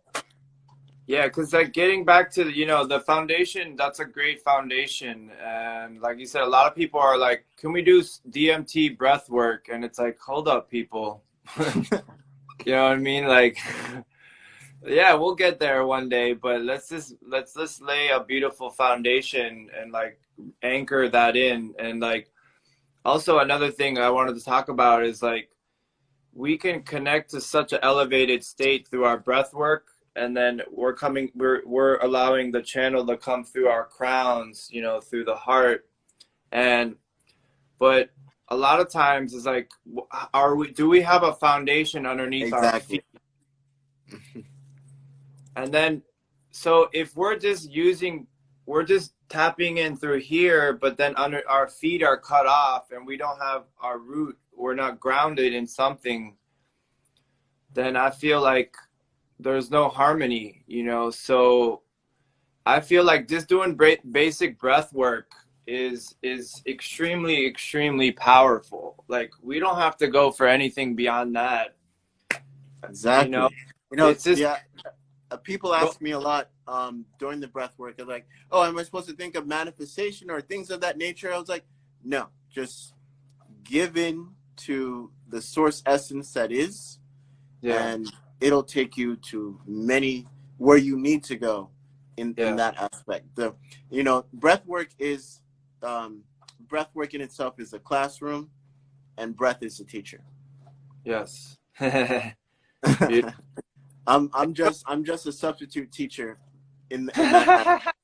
Yeah, because like getting back to the foundation, that's a great foundation. And like you said, a lot of people are like, can we do DMT breath work? And it's like, hold up, people. You know what I mean? Like, Yeah, we'll get there one day, but let's just lay a beautiful foundation and like anchor that in. And like also another thing I wanted to talk about is like we can connect to such an elevated state through our breath work, and then we're allowing the channel to come through our crowns, you know, through the heart. And but a lot of times it's like, do we have a foundation underneath our Exactly. feet? And then, so if we're just tapping in through here, but then under our feet are cut off and we don't have our root, we're not grounded in something, then I feel like there's no harmony, you know? So I feel like just doing basic breath work is extremely, extremely powerful. Like we don't have to go for anything beyond that, you know? Exactly. You know, It's just, yeah, people go, ask me a lot during the breath work. They're like, "Oh, am I supposed to think of manifestation or things of that nature?" I was like, "No, just give in to the source essence that is, yeah, and it'll take you to many where you need to go in yeah, that aspect." The you know, um, breath work in itself is a classroom, and breath is a teacher. yes. Beautiful. I'm just a substitute teacher in that aspect.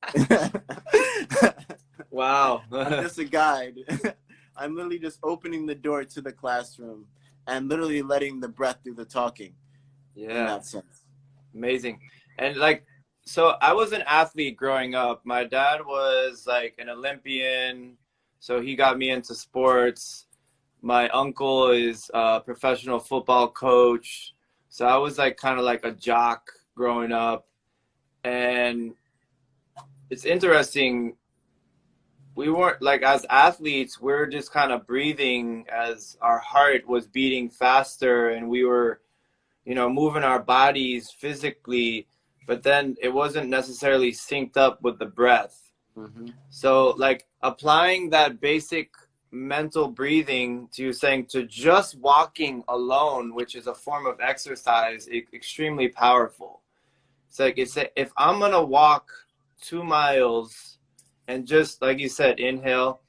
Wow. I'm just a guide. I'm literally just opening the door to the classroom and literally letting the breath do the talking in Yeah, that sense. amazing. And like, so I was an athlete growing up. My dad was like an Olympian, so he got me into sports. My uncle is a professional football coach. So I was like kind of like a jock growing up. And it's interesting, we weren't like as athletes, we're just kind of breathing as our heart was beating faster and we were, you know, moving our bodies physically, but then it wasn't necessarily synced up with the breath. Hmm. So like applying that basic mental breathing to saying to just walking alone, which is a form of exercise, extremely powerful. It's like if I'm gonna walk 2 miles and just like you said, inhale,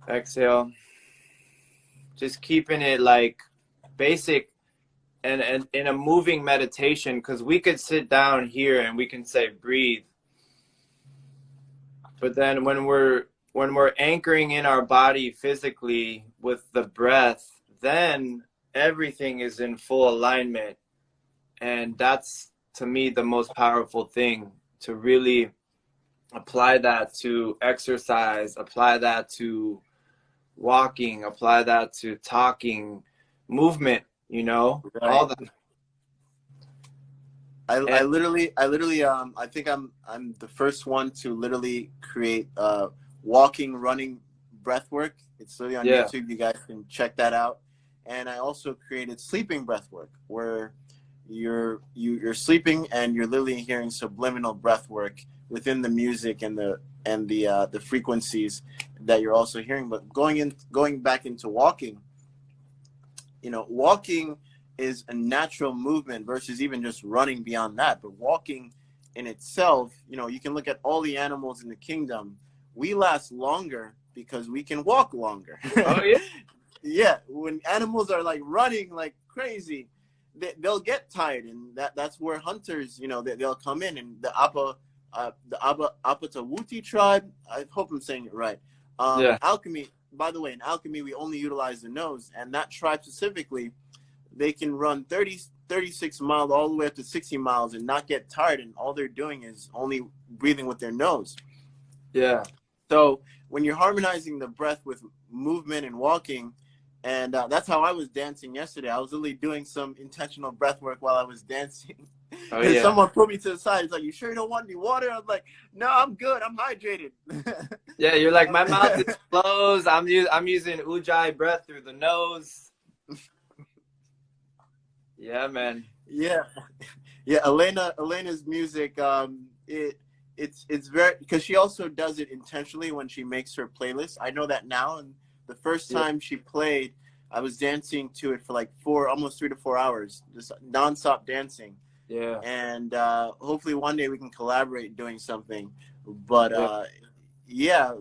exhale, just keeping it like basic and in a moving meditation, because we could sit down here and we can say breathe, but then when we're anchoring in our body physically with the breath, then everything is in full alignment. And that's to me the most powerful thing, to really apply that to exercise, apply that to walking, apply that to talking, movement, you know, all Right. that. I And literally I think I'm the first one to literally create walking running breath work. It's literally on yeah, YouTube. You guys can check that out. And I also created sleeping breath work where you're sleeping and you're literally hearing subliminal breath work within the music and the frequencies that you're also hearing. But going back into walking, you know, walking is a natural movement versus even just running beyond that. But walking in itself, you know, you can look at all the animals in the kingdom. We last longer because we can walk longer. oh yeah, Yeah, when animals are like running like crazy, they'll get tired, and that's where hunters, you know, they'll come in, and the Apatawuti tribe. I hope I'm saying it right. yeah, Alchemy. By the way, in alchemy, we only utilize the nose, and that tribe specifically, they can run 36 miles all the way up to 60 miles and not get tired, and all they're doing is only breathing with their nose. yeah. So when you're harmonizing the breath with movement and walking, and that's how I was dancing yesterday. I was literally doing some intentional breath work while I was dancing. Oh And yeah, someone put me to the side. He's like, "You sure you don't want any water?" I was like, "No, I'm good. I'm hydrated." yeah. You're like my mouth is closed. I'm using ujjayi breath through the nose. Yeah, man. Yeah, yeah. Elena's music. It's very, because she also does it intentionally when she makes her playlist. I know that now. And the first Yeah, time she played, I was dancing to it for like almost 3 to 4 hours, just nonstop dancing. Yeah. and hopefully one day we can collaborate doing something. But Yeah. yeah,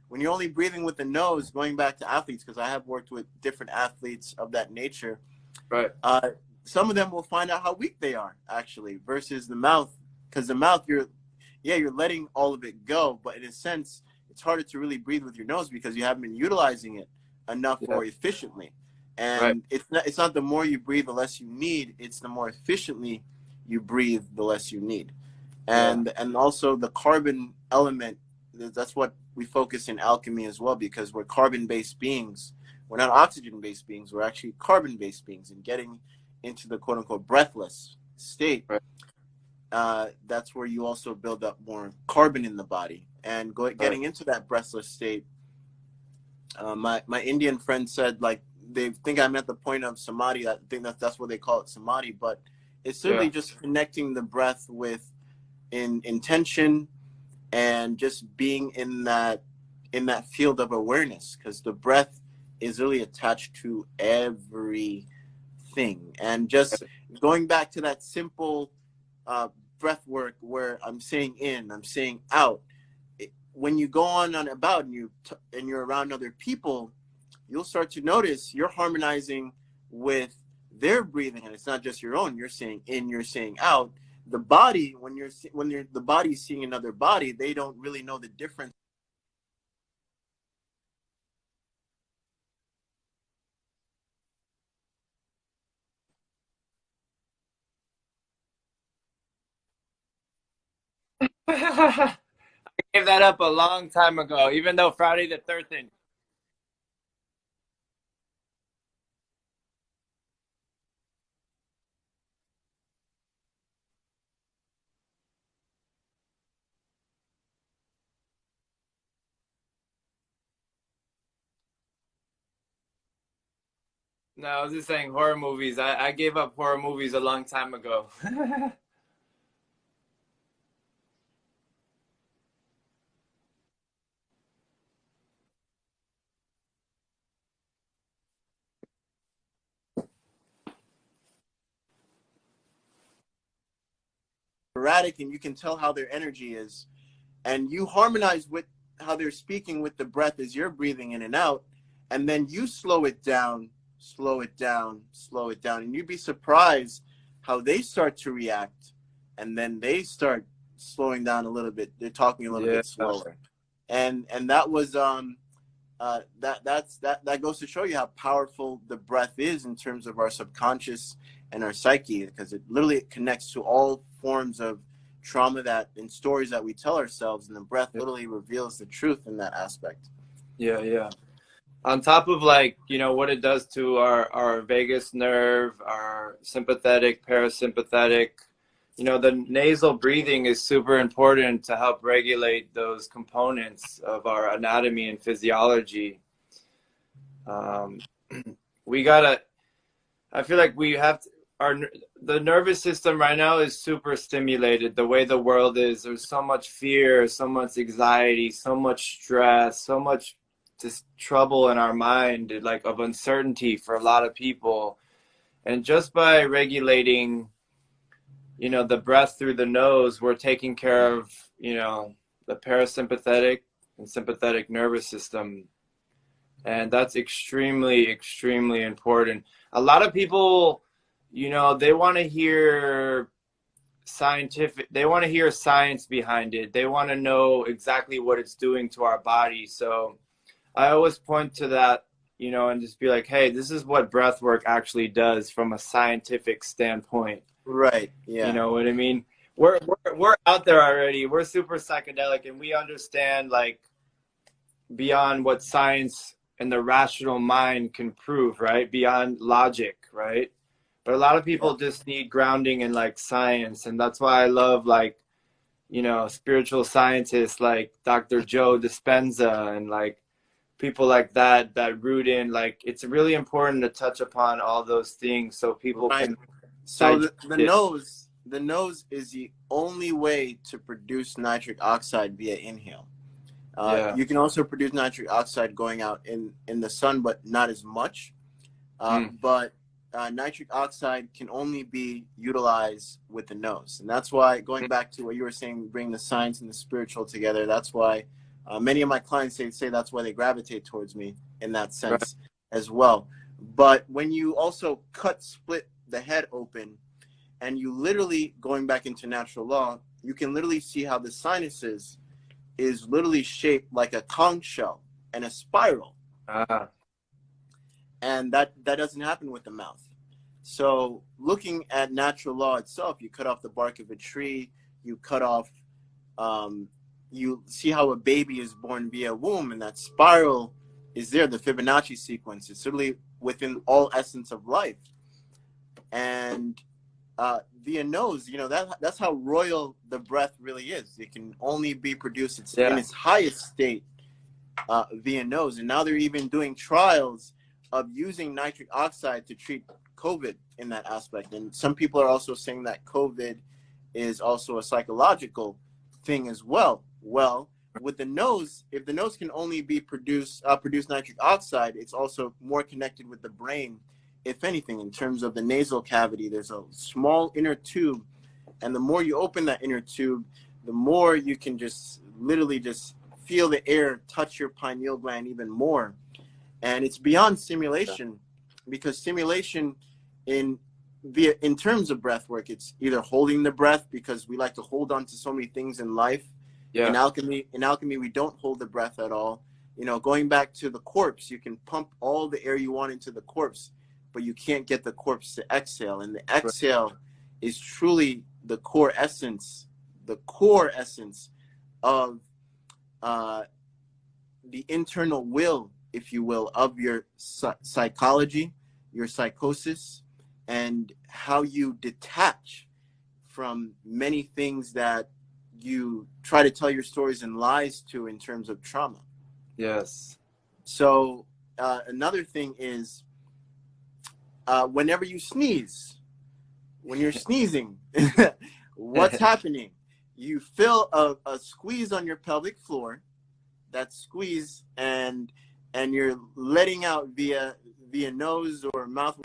when you're only breathing with the nose, going back to athletes, because I have worked with different athletes of that nature, Right. some of them will find out how weak they are actually versus the mouth, because the mouth, you're letting all of it go, but in a sense it's harder to really breathe with your nose because you haven't been utilizing it enough Yeah. or efficiently. Right. And it's not the more you breathe the less you need, it's the more efficiently you breathe the less you need. Yeah. And also the carbon element, that's what we focus in alchemy as well, because we're carbon based beings. We're not oxygen based beings, we're actually carbon based beings. And getting into the quote unquote breathless state, Right. that's where you also build up more carbon in the body. And Right. getting into that breathless state, my Indian friend said, like, they think I'm at the point of samadhi. I think that's what they call it, samadhi. But it's simply Yeah. just connecting the breath with intention, and just being in that field of awareness, because the breath is really attached to everything. And just going back to that simple uh, breath work where I'm saying in, I'm saying out. When you go on and about, and you're around other people, you'll start to notice you're harmonizing with their breathing, and it's not just your own. You're saying in, you're saying out. The body, when the body is seeing another body, they don't really know the difference. I gave that up a long time ago, even though Friday the 13th. No, I was just saying horror movies. I gave up horror movies a long time ago. Erratic, and you can tell how their energy is, and you harmonize with how they're speaking with the breath as you're breathing in and out, and then you slow it down, slow it down, slow it down, and you'd be surprised how they start to react, and then they start slowing down a little bit. They're talking a little Yeah. bit slower, and that was that goes to show you how powerful the breath is in terms of our subconscious and our psyche, because it literally connects to all forms of trauma that and stories that we tell ourselves, and the breath literally reveals the truth in that aspect. Yeah. Yeah. On top of, like, what it does to our vagus nerve, our sympathetic, parasympathetic, the nasal breathing is super important to help regulate those components of our anatomy and physiology. Um, we gotta, I feel like we have to, the nervous system right now is super stimulated. The way the world is, there's so much fear, so much anxiety, so much stress, so much just trouble in our mind, like of uncertainty for a lot of people. And just by regulating, the breath through the nose, we're taking care of, the parasympathetic and sympathetic nervous system. And that's extremely, extremely important. A lot of people, they want to hear they want to hear science behind it. They want to know exactly what it's doing to our body. So I always point to that, and just be like, hey, this is what breath work actually does from a scientific standpoint. Right. You Yeah. know what I mean? We're out there already. We're super psychedelic, and we understand, like, beyond what science and the rational mind can prove, right? Beyond logic, right? But a lot of Yeah. people just need grounding in, like, science, and that's why I love, like, spiritual scientists like Dr. Joe Dispenza and, like, people like that root in, like, it's really important to touch upon all those things so people Right. can So digest the it. nose is the only way to produce nitric oxide via inhale. Yeah. You can also produce nitric oxide going out in the sun, but not as much. Mm. But nitric oxide can only be utilized with the nose. And that's why, going back to what you were saying, bring the science and the spiritual together, that's why many of my clients say that's why they gravitate towards me in that Right. sense as well. But when you also split the head open, and you literally, going back into natural law, you can literally see how the sinuses is literally shaped like a conch shell and a spiral. Ah, And that doesn't happen with the mouth. So looking at natural law itself, you cut off the bark of a tree, you cut off, you see how a baby is born via womb, and that spiral is there, the Fibonacci sequence. It's certainly within all essence of life. And via nose, that's how royal the breath really is. It can only be produced in its highest state via nose. And now they're even doing trials of using nitric oxide to treat COVID in that aspect. And some people are also saying that COVID is also a psychological thing as well. Well, with the nose, if the nose can only be produce nitric oxide, it's also more connected with the brain. If anything, in terms of the nasal cavity, there's a small inner tube, and the more you open that inner tube, the more you can just literally just feel the air touch your pineal gland even more. And it's beyond simulation, because simulation in terms of breath work, it's either holding the breath, because we like to hold on to so many things in life. In alchemy, we don't hold the breath at all. Going back to the corpse, you can pump all the air you want into the corpse, but you can't get the corpse to exhale. And the exhale is truly the core essence of the internal will, if you will, of your psychology, your psychosis, and how you detach from many things that you try to tell your stories and lies to in terms of trauma. Yes. So another thing is, whenever you sneeze, when you're sneezing, what's happening? You feel a squeeze on your pelvic floor. That squeeze, and you're letting out via nose or mouth.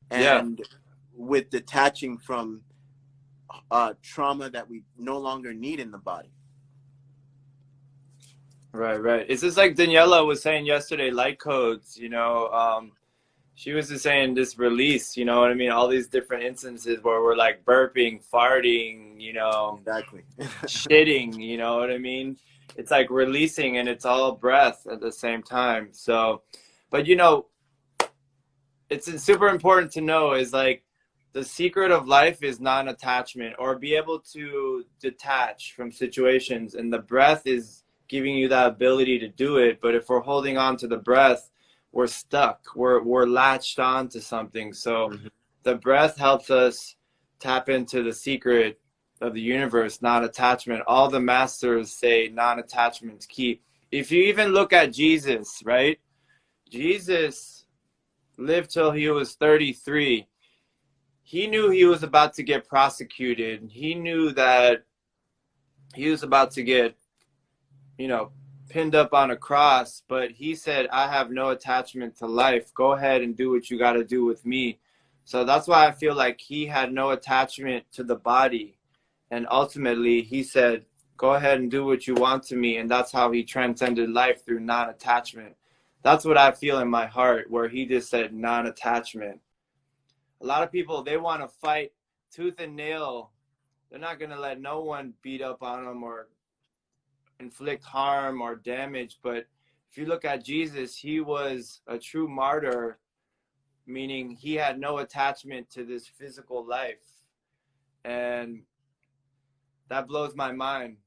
And with detaching from trauma that we no longer need in the body. Right. It's just like Daniela was saying yesterday, light codes, she was just saying this release, you know what I mean? All these different instances where we're like burping, farting, Exactly. shitting, you know what I mean? It's like releasing, and it's all breath at the same time. So, but it's super important to know is like the secret of life is non-attachment, or be able to detach from situations, and the breath is giving you that ability to do it. But if we're holding on to the breath, we're stuck. We're latched on to something. So the breath helps us tap into the secret of the universe, non-attachment. All the masters say non-attachment's key. If you even look at Jesus, right? Jesus lived till he was 33. He knew he was about to get prosecuted. He knew that he was about to get, pinned up on a cross, but he said, I have no attachment to life. Go ahead and do what you got to do with me. So that's why I feel like he had no attachment to the body. And ultimately, he said, go ahead and do what you want to me. And that's how he transcended life, through non-attachment. That's what I feel in my heart, where he just said non-attachment. A lot of people, they want to fight tooth and nail. They're not going to let no one beat up on them or inflict harm or damage. But if you look at Jesus, he was a true martyr, meaning he had no attachment to this physical life. And that blows my mind,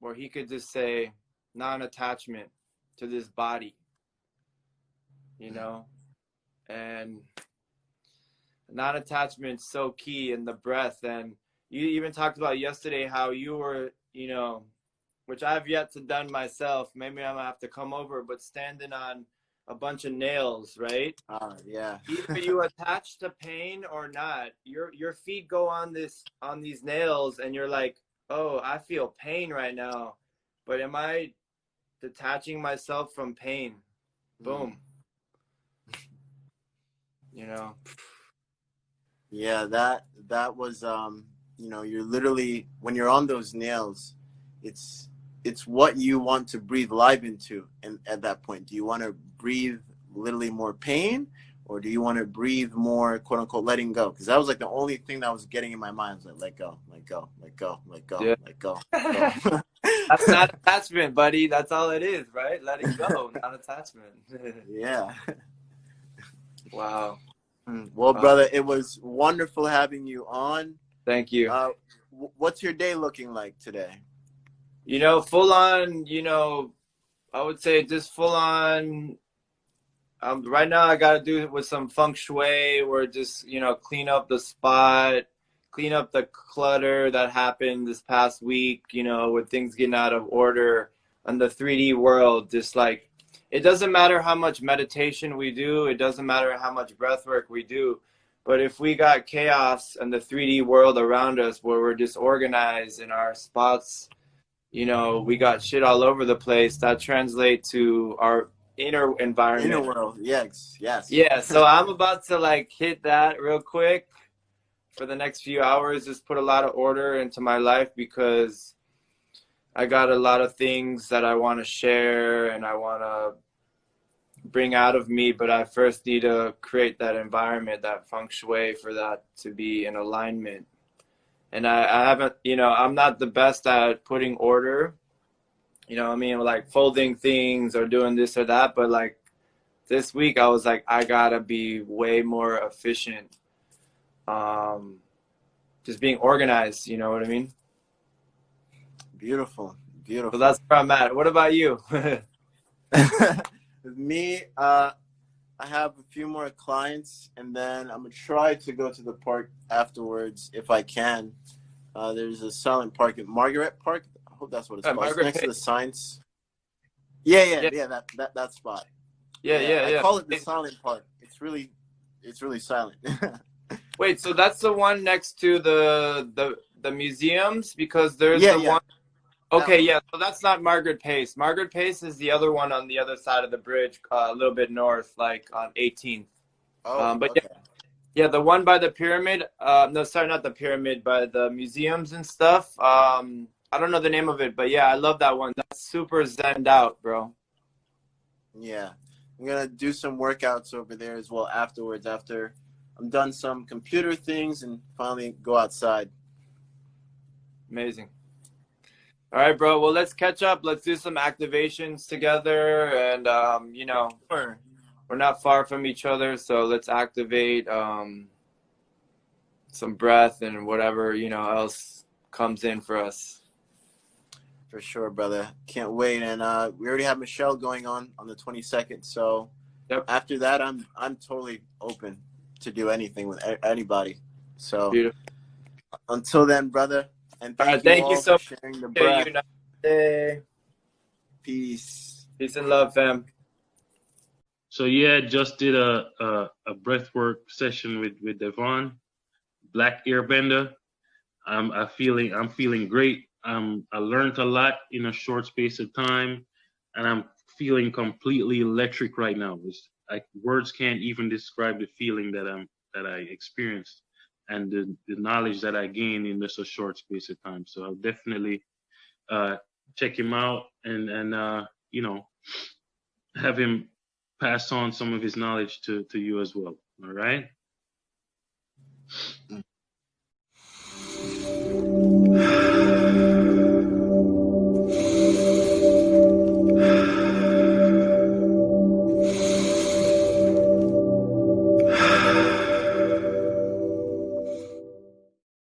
where he could just say non-attachment to this body, and non-attachment's so key in the breath. And you even talked about yesterday how you were, which I've yet to done myself. Maybe I'm gonna have to come over, but standing on a bunch of nails, right? Yeah. Either you attach to pain or not. Your feet go on these nails, and you're like, oh, I feel pain right now, but am I detaching myself from pain? Boom. You know. Yeah, that was you know, you're literally, when you're on those nails, it's it's what you want to breathe life into. And at that point, do you want to breathe literally more pain, or do you want to breathe more, quote unquote, letting go? Because that was like the only thing that was getting in my mind. I was like, let go, let go, let go, let go, Yeah. let go, let go. That's not attachment, buddy. That's all it is, right? Letting go, not attachment. Yeah. Wow. Well, Wow. brother, it was wonderful having you on. Thank you. What's your day looking like today? You know, full on, you know, I would say just full on. Right now, I got to do it with some feng shui, where just, you know, clean up the spot, clean up the clutter that happened this past week, you know, with things getting out of order on the 3D world. Just like, it doesn't matter how much meditation we do, it doesn't matter how much breath work we do. But if we got chaos in the 3D world around us where we're disorganized in our spots, you know, we got shit all over the place, that translates to our inner Inner environment. world, yes, yes. Yeah, so I'm about to like hit that real quick for the next few hours, just put a lot of order into my life because I got a lot of things that I want to share and I want to bring out of me, but I first need to create that environment, that feng shui for that to be in alignment. And I haven't, you know, I'm not the best at putting order, you know what I mean, like folding things or doing this or that, but like this week I was like, I gotta be way more efficient. Just being organized, you know what I mean? Beautiful, So beautiful. that's where I'm at. What about you? With me, I have a few more clients, and then I'm gonna try to go to the park afterwards if I can. There's a silent park at Margaret Park. I hope that's what it's called. It's Margaret next to Page. the science. Yeah, yeah, Yeah, yeah. That spot. yeah, Yeah, yeah, I yeah. call it the silent park. It's really silent. Wait, so that's the one next to the museums because there's Yeah, the yeah, one. that Okay, one. yeah. So that's not Margaret Pace. Margaret Pace is the other one on the other side of the bridge, a little bit north, like on 18th. Oh, But yeah, okay. yeah, the one by the pyramid. No, sorry, not the pyramid, by the museums and stuff. I don't know the name of it, but yeah, I love that one. That's super zenned out, bro. Yeah, I'm gonna do some workouts over there as well afterwards. After I'm done some computer things and finally go outside. Amazing. All right, bro. Well, let's catch up. Let's do some activations together, and you know, Sure. we're not far from each other, so let's activate some breath and whatever, you know, else comes in for us. For sure, brother. Can't wait. And we already have Michelle going on the 22nd. So Yep. after that, I'm totally open to do anything with anybody. So Beautiful. until then, brother, and All right. thank you Thank you all so for much. sharing the Okay, you breath. know, Peace. peace and love, fam. So yeah, just did a breathwork session with Devon, Black Airbender. I'm feeling great. I learned a lot in a short space of time, and I'm feeling completely electric right now. It's like words can't even describe the feeling that I experienced and the knowledge that I gained in just a short space of time. So I'll definitely check him out and you know, have him pass on some of his knowledge to you as well. All right.